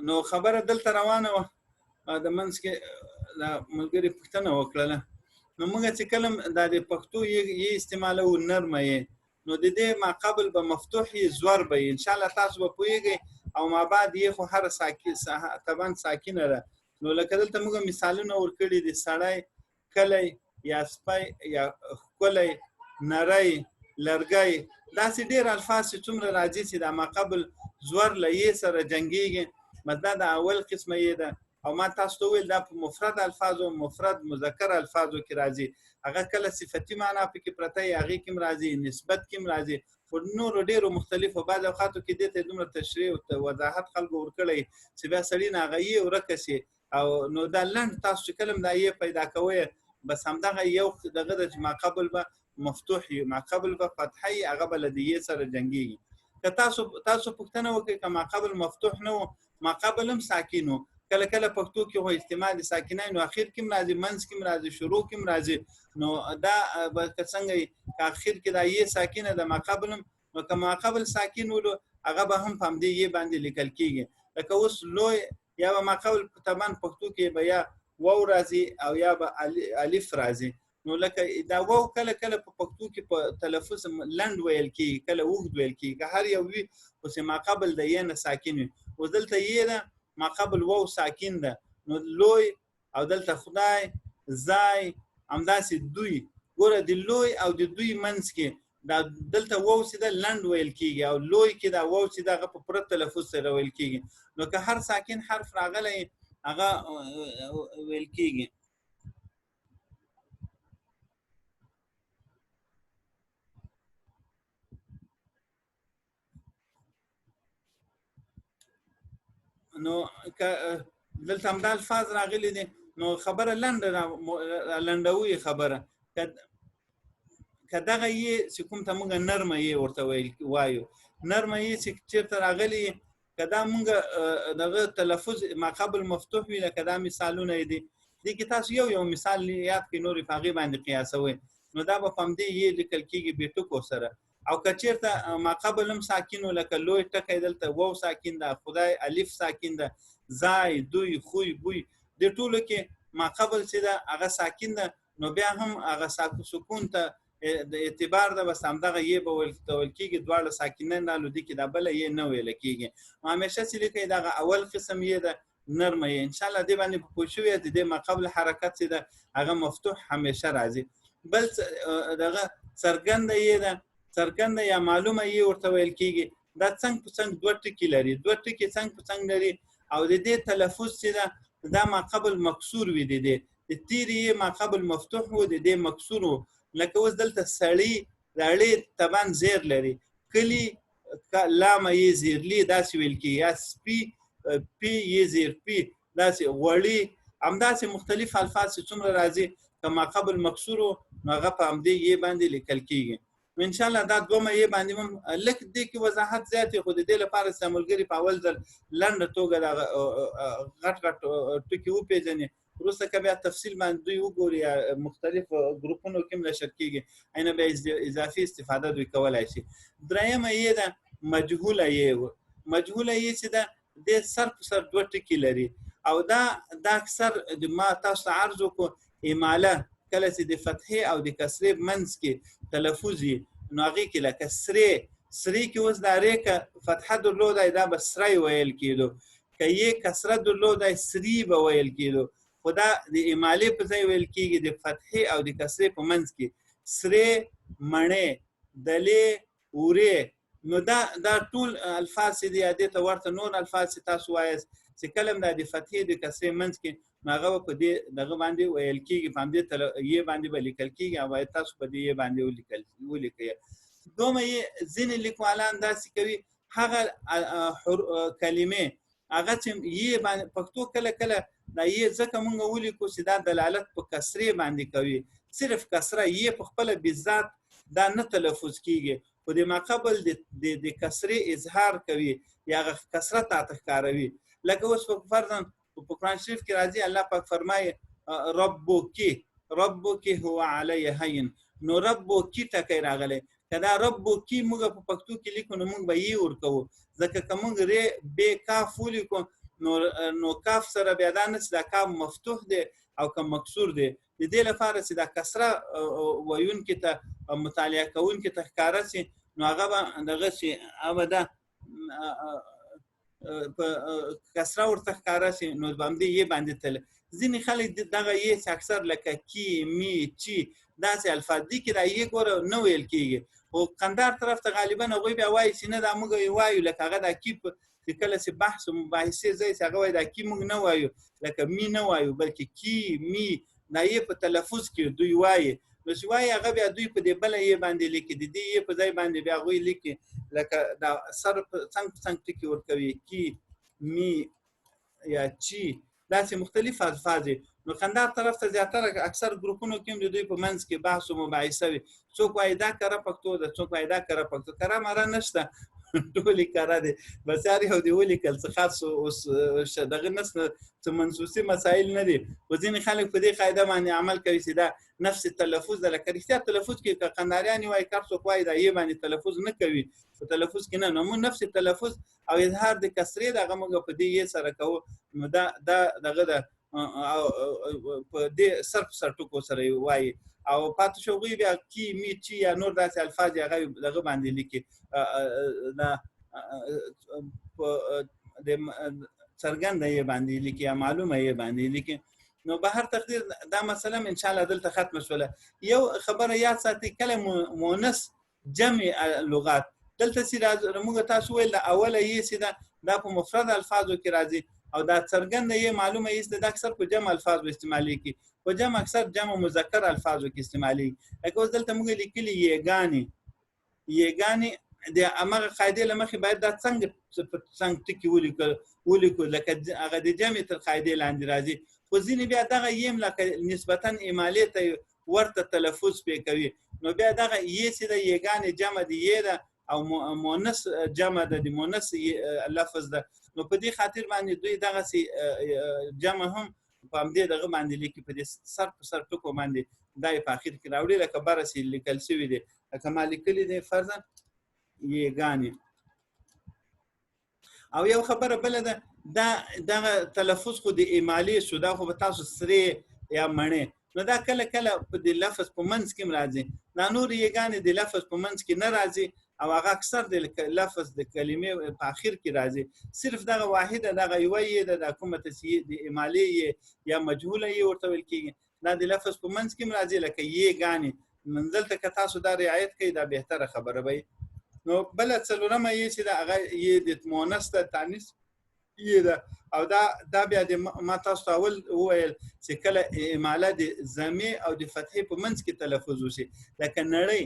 نو خبره دلته روانه وه د منځ کې د ملګري پوښتنه وکړله نو موږ چې کله د پښتو یې استعمالو نرمه یې نو د دې ما قبل به مفتوح یې زور به ان شاء الله تاسو به پوهیږئ او ما بعد یې خو هر طبعا ساکنه ده نو لکه دلته موږ مثالونه ورکړي دي سړی کلی یا سپی یا ښکلی نری لرګی داسې ډېر الفاظ چې څومره راځي چې د ما قبل زور له یې سره جنګیږي دا د اول قسمه یې ده او ما تاسو ته ویل دا په مفرد الفاظو مفرد مذکر الفاظو کې راځي هغه کله صفتی معنا پکې پرته یې هغې کې راځي نسبت کې راځي خو نورو ډېرو مختلفو بعض اوقاتو کې دې ته دومره تشریح او وضاحت خلکو ورکړی چې بیا سړي نه هغه یې ورکه شي او نو دا لنډ تاسو چې کله دا یې پیدا کوئ بس همدغه یو دغه د ما قبل به مفتوح وي ما قبل به فتحه وي هغه به له دې سره جنګېږي که تاسو پوښتنه وکړئ که ما قبل مفتوح نه و ما قبل هم ساکن و کله کله پښتو کې هو استعمال د ساکنینو اخر کې راځي منځ کې راځي شروع کې راځي نو دا که څنګه اخر کې دا یې ساکنه د ما قبل نو که ما قبل ساکن ولو هغه به هم په دې یې باندې لیکل کېږي لکه اوس لوی یا ما قبل طبعا پښتو کې به یا واو راځي او یا به الف راځي نو لکه دا واو کله کله په پښتو کې په تلفظ لند ویل کېږي کله اوږد ویل کېږي هر یو وي اوس ما قبل د یې نه ساکن وي اوس دلته یې ده ما قبل واو ساکن ده نو لوی او دلته خدای ځای همداسې دوی ګوره د لوی او د دوی منځ کې دا دلته واو چې ده لند ویل کېږي او لوی کې دا واو چې ده هغه په پوره تلفظ سره ویل کېږي نو که هر ساکن حرف راغلی هغه ویل کېږي نو دلته همدا الفاظ راغلي دي نو خبره لنډوي خبره که دغه یې چې کوم ته موږ نرمه یې ورته وایو نرمه یې چې چېرته راغلي که دا موږ دغه تلفظ ما قبل مفتوح وي لکه دا مثالونه دي دې کې تاسو یو مثال یاد کړئ نورې په هغې باندې قیاسوئ نو دا به په همدې یې لیکل کېږي بې ټکو سره او که چېرته ما قبل هم ساکن و لکه لوی ټکی دلته واو ساکن ده خدای الف ساکن ده ځای دوی خوی بوی دې ټولو کې ما قبل چې ده هغه ساکن ده نو بیا هم هغه سکون ته د اعتبار ده بس همدغه یې به ویل کېږي دواړه ساکنین رالو دي کې دا بله یې نه ویله کېږي همیشه چې لیکئ دغه اول قسم یې ده نرمه یې انشاءالله دې باندې په پوه شوي د دې ما قبل حرکت چې ده هغه مفتوح همیشه راځي بل دغه څرګنده یې ده څرګنده یا معلومه یې ورته ویل کېږي دا څنګ په څنګ دوه ټکي لري دوه ټکي څنګ په څنګ لري او د دې تلفظ چې ده دا ما قبل مکسور وي د دې د تیرې یې ما قبل مفتوح و د دې مکسور و لکه اوس دلته سړی راړې طبعا زیر لري کلی لامه یې زیرلی داسې ویل کېږي یا سپي پی یې زیر پي داسې غوړي همداسې مختلف الفاظ چې څومره راځي که ما قبل مکسور و نو هغه په همدې یې باندې لیکل کېږي انشاءالله دا دومره یې باندې هم لږ دې کې وضاحت زیات خو د دې لپاره چې ملګري په اول ځل لنډه توګه دغه غټ ټکي وپېژني وروسته که بیا تفصیل باندې دوی وګوري یا مختلف ګروپونو کې هم نشر کېږي اینه بیا اضافي استفاده دوی کولی شي درېیمه یې ده مجهوله یې مجهوله یې چې ده دې سر په سر دوه ټکي لري او دا اکثر ما تاسو ته عرض وکړو اماله کله چې د فتحې او د کسرې منځ کې تلفظ وي نو هغې کې لکه سرې کې اوس دا ری که فتحه درلودی دا به سری ویل کېدو که یې کسره درلودی سري به ویل کېدو خو دا د امالې په ځای ویل کېږي د فتحې او د کسرې په منځ کې سرې مڼې دلې اورې نو دا ټول الفاظ چې دي یا دې ته ورته نور الفاظ چې تاسو وایاست چې کله هم دا د فتحې د کسرې منځ کې نو هغه به په دې دغه باندې ویل کېږي په همدې یې باندې به لیکل کېږي او باید تاسو په دې یې باندې ولیکئ دومره یې ځینې لیکوالان داسې کوي هغه کلمې هغه چې یې باندې پښتو کله کله دا یې ځکه مونږ ولیکو چې دا دلالت په کسرې باندې کوي صرف کسره یې په خپله بذات دا نه تلفظ کېږي خو د ما قبل د کسرې اظهار کوي یا هغه کسره تاته ښکاروي لکه اوس په فرضاً په قرآن شریف کې راځي الله پاک فرمایي ربک هو علی هین نو ربک ټکی راغلی که دا ربک موږ په پښتو کې لیکو نو موږ به یې ورکوو ځکه که موږ ری بې کاف ولیکو نو کاف سره بیا دا نه چې دا کاف مفتوح دی او که مکسور دی. د دې لپاره چې دا کسره ویونکي ته مطالعه کوونکي ته ښکاره شي نو هغه به دغه شي هغه ده په کسره ورته ښکاره شي نو په همدې یې باندې تللی. ځینې خلک دغه یې چې اکثر لکه کی می چی داسې الفاظ دي کې دا یې ګوره نه ویل کېږي خو قندار طرف ته غالبا هغوی بیا وایي چې نه دا موږ وایو لکه هغه دا کی چې کله چې بحث و مباحثې ځای چې هغه وایي دا کی موږ نه وایو لکه می نه وایو بلکې کی می دا یې په تلفظ کې دوی وایي نو چې وایي هغه بیا دوی په دې بله یې باندې لیکي د دې یې په ځای باندې بیا هغوی لیکي لکه دا سر څنګ په څنګ ټکي ورکوي کی می یا چی داسې مختلف الفاظ نو قندار طرف ته زیاتره اکثر ګروپونو کې د دوی په منځ کې بحث او مباحثه وي څوک وایي دا کره پښتو ده څوک وایي دا کره پښتو کره مره نشته ټولې کره دي بس هر یو دې ولیکل څه خاص اوس دغه نسته څه منسوسي مسایل نه دي خو ځینې خلک په دې قاعده باندې عمل کوي چې دا نفس تلفظ ده لکه رښتیا تلفظ کې که قنداریان وایي که څوک وایي دا یې باندې تلفظ نه کوي په تلفظ کې نه نو موږ نفس تلفظ او اظهار د کسرې دغه موږ په دې یې سره کوو نو دا دغه ده په دې سر په سر ټکو سره وایي او پاتې شوغوی بیا کی می چی یا نور داسې الفاظ هغه دغه باندې لیکي دا د څرګنده یې باندې لیکي یا معلومه یې باندې لیکي نو به هر تقدیر دا مسله ان شاء الله دلته ختم شوله. یو خبره یاد ساتئ کله مؤنث جمع لغات دلته چې موږ تاسو ویل اوله یې چې دا په مفرد الفاظو کې راځي او دا څرګنده یې معلومه یې د اکثر په جمع الفاظ استعمالي کی په جمع اکثر جمع مذکر الفاظو کې استعمالي لکه اوس دلته موږ لیکلي یګانی د امغه قاعده لمخې باید دا څنګه ټکی ولیکو لکه هغه د جمع تر قاعده لاندې راځي خو ځینې بیا دغه یم لکه نسبتا امالې ته ورته تلفظ پې کوي نو بیا دغه یې چې د یګانې جمع د یې ده او مؤنث جمع د مؤنث لفظ ده نو په دې خاطر باندې دوی دغه سي جمع هم په همدې دغه باندې لیکي په دې سر په سر ټکو باندې دای په اخر کې راوړي لکه برسي لیکل شوی دی لکه ما لیکلي دی فرضاً یګانې. او یو خبره بل ده دغه تلفظ خو د امالې شو دا خو به تاسو سری یا مڼې نو دا کله کله په دې لفظ په منځ کې راځي دا نور یګانې د لفظ په منځ کې نه راځي او هغه اکثر د لفظ د کلمې په اخر کې راځي صرف دغه واحده دغه یوه یې د کومه تسیه د امالې یا مجهوله یې ورته ویل کېږي دا د لفظ په منځ کې راځي لکه یګانې منزلته که تاسو دا رعایت کوئ دا بهتره خبره وي. نو بل څلورمه یې چې دا هغه یې د مؤنث ته تانیث یې ده او دا بیا د ما تاسو اول وویل چې کله اماله د ضمې او د فتحې په منځ کې تلفظ وشي لکه نړۍ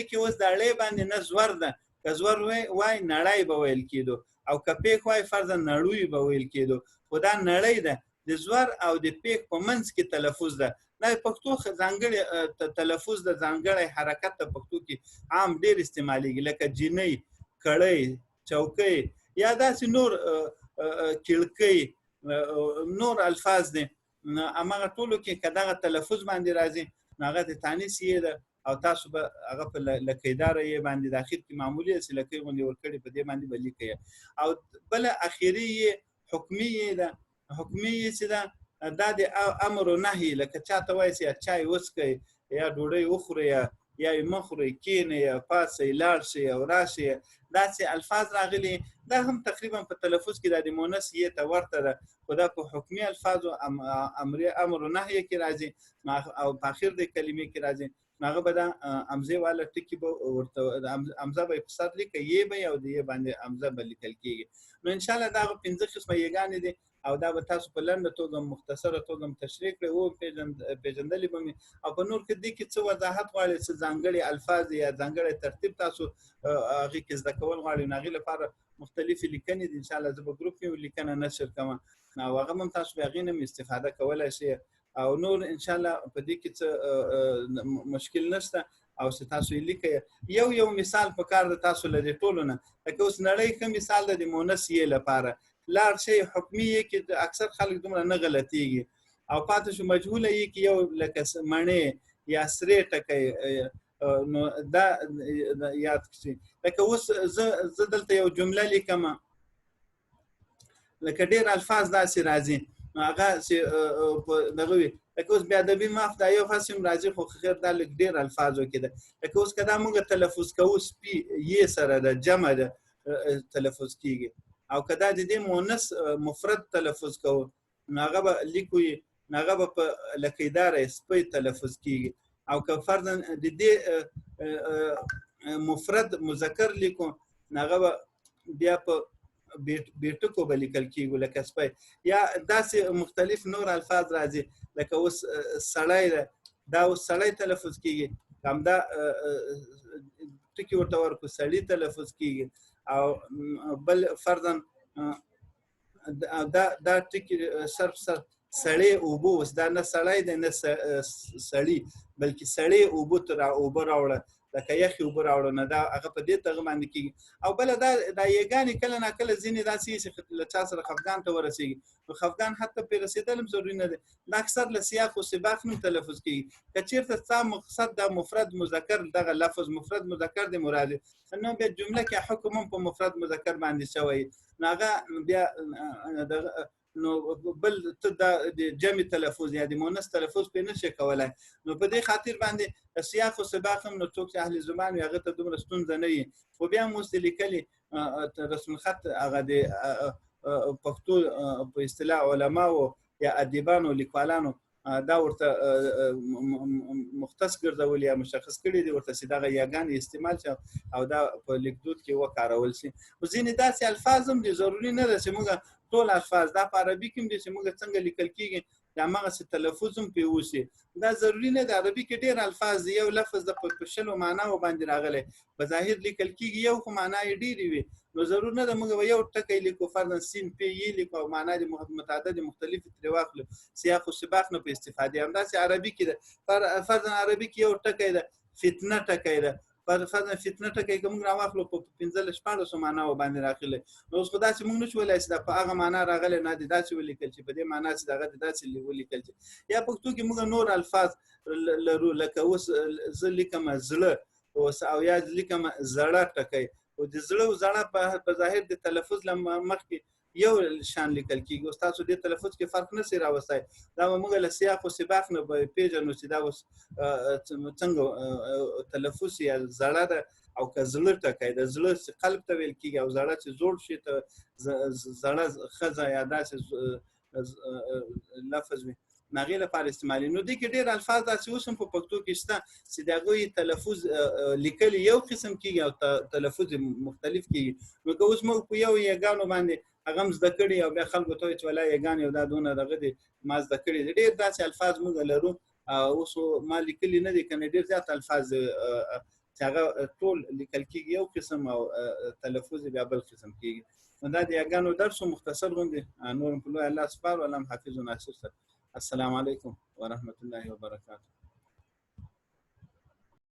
کې اوس د اړې باندې نه زور ده که زور وای نړۍ به ویل کېدو او که پیک وای فرضاً نړوی به ویل کېدو خو دا نړۍ ده د زور او د پیک په منځ کې تلفظ ده دا پښتو ځانګړی تلفظ د ځانګړی حرکت په پښتو کې عام ډیر استعمالېږي لکه جینۍ کړۍ چوکۍ یا داسې نور کړکۍ نور الفاظ دي امغه ټولو کې کداغه تلفظ باندې راځي هغه د تانیث یې ده او تاسو به هغه په لکیدار یې باندې د اخر کې معمولی سلکې غونډې ورکړي په دې باندې بلی کوي او بل اخیری حکمی ده حکمی چې دا د امر او نهي لکه چاته وایي چې چای وڅکئ یا ډوډۍ وخورئ یا مخورئ کینئ یا پاسئ لاړ شئ او راشئ داسې الفاظ راغلي دا هم تقریبا په تلفظ کې د مؤنث یې ته ورته ده خو دا په حکمي الفاظو امر او نهي کې راځي او په اخر د کلمې کې راځي هغه به دا امزه والا ټکی به ورته امزه به په سر لیکي یې به او د یې باندې امزه به لیکل کېږي نو ان شاء الله دا 15 قسمه یګانې دي او دا به تاسو په لنډه توګه مختصره توګه تشریح کړئ او پیژندلې به او په نور کې دې کې څه وضاحت غواړي چې ځانګړي الفاظ یا ځانګړي ترتیب تاسو هغه کې زده کول غواړئ نو هغې لپاره مختلفې لیکنې دي ان شاء الله زه به ګروپ کې لیکنه نشر کوم او هغه هم تاسو به هغې نه استفاده کولی شئ او نور ان شاء الله په دې کې څه مشکل نشته او چې تاسو یې لیکئ یو مثال په کار د تاسو له دې ټولو نه لکه اوس نړۍ ښه مثال ده د مؤنث یې لپاره لار شي حکمی یې کې اکثر خلک دومره نه غلطیږي او پاتې شو مجهوله یې کې یو لکه مڼې یا سرې ټکی نو دا یاد کړئ لکه اوس زه دلته یو جمله لیکم لکه ډېر الفاظ داسې راځي هغه چې دغه وي لکه اوس بې ادبي معاف دا یو هسې هم راځي خو خیر دا لږ ډېر الفاظو کې ده لکه اوس که دا موږ تلفظ کوو سپي یې سره ده جمع ده تلفظ کېږي او که دا د دې مؤنث مفرد تلفظ کوو نو هغه به لیکو یې نو هغه به په لکیداره سپی تلفظ کېږي او که فرضاً د دې مفرد مذکر لیکو نو هغه به بیا په بیټکو به لیکل کېږي لکه سپی یا داسې مختلف نور الفاظ راځي لکه اوس سړی ده دا اوس سړی تلفظ کېږي همدا ټکي ورته ورکړو سړي تلفظ کېږي او بل فرضاً دا ټکي صرف سړی اوبه اوس دا نه سړی دی نه سړي بلکې سړی اوبه ته اوبه راوړه لکه یخې اوبه راوړه نه دا هغه په دې تغه باندې کېږي او بله دا یګانې کله ناکله ځینې داسې چې له چا سره خفګان ته ورسېږي نو خفګان حتی پرې رسېدل هم ضروري نه دی دا اکثر له سیاق و سباق نه تلفظ کېږي که چېرته ستا مقصد دا مفرد مذکر دغه لفظ مفرد مذکر دی مراد نو بیا جمله کې حکم هم په مفرد مذکر باندې شوی نو هغه بیا نو بل ته د جمع تلفظ یا د مؤنث تلفظ په نشي کولای نو په دې خاطر باندې سیاق او سباق هم نو څوک چې اهل زبان وي هغه ته دومره ستونزه نه وي خو بیا موږ لیکلي رسم خط هغه د پښتو په اصطلاح علماو یا ادیبانو لیکوالانو دا ورته مختص ګرځول یا مشخص کړي دي ورته چې دغه یاګانې استعمال شي او دا په لیکدود کې وکارول شي خو ځینې داسې الفاظ هم دي ضروري نه ده چې موږ ټول الفاظ دا په عربي کې هم دي چې موږ څنګه لیکل کېږي د هماغسې تلفظ هم پرې وشي دا ضروري نه ده عربي کې ډېر الفاظ دي یو لفظ د په شلو معناو باندې راغلی په ظاهر لیکل کېږي یو خو معنا یې ډېرې وي نو ضرور نه ده موږ به یو ټکی لیکو فرضاً سین پی یې لیکو او معنا د متعدد مختلفې ترې واخلو سیاق و سباق نه په استفادې همداسې عربي کې ده فرضاً عربي کې یو ټکی ده فتنه ټکی ده فرضاً فتنه ټکی که موږ راواخلو په 15-16 معناو باندې راغلی نو اوس خو داسې موږ نشو ویلی چې دا په هغه معنا راغلی نه دي داسې ولیکل چې په دې معنا چې دغه دې داسې ولیکل چې یا پښتو کې موږ نور الفاظ لرو لکه اوس زه لیکم زړه اوس او یا لیکم زړه ټکی او د زړه او زړه په ظاهر د تلفظ له مخکې یو شان لیکل کېږي اوس تاسو دې تلفظ کې فرق نه سي راوستی دا به موږ له سیاق و سباق نه به پېژنو چې دا اوس څنګه تلفظ یا زړه ده او که زړه ټکی د زړه قلب ته ویل کېږي او زړه چې زوړ شي ته زړه ښځه یا داسې لفظ وي هغې لپاره استعمالي نو دې کې ډېر الفاظ داسې اوس هم په پښتو کې شته چې د هغوی تلفظ لیکلي یو قسم کېږي او تلفظ مختلف کېږي نو که اوس موږ په یو یګانو باندې هغه هم زده کړي او بیا خلکو ته وایي چې ولا یګانې او دا دونه دغه دي ما زده کړي دي ډېر داسې الفاظ موږ لرو اوس ما لیکلي نه دي که نه ډېر زیات الفاظ چې هغه ټول لیکل کېږي یو قسم او تلفظ بیا بل قسم کېږي نو دا د یګانو درس مختصر غوندې نور هم په لوی الله سپارو الله هم حافظ و ناصر سره السلام علیکم ورحمة الله وبرکاته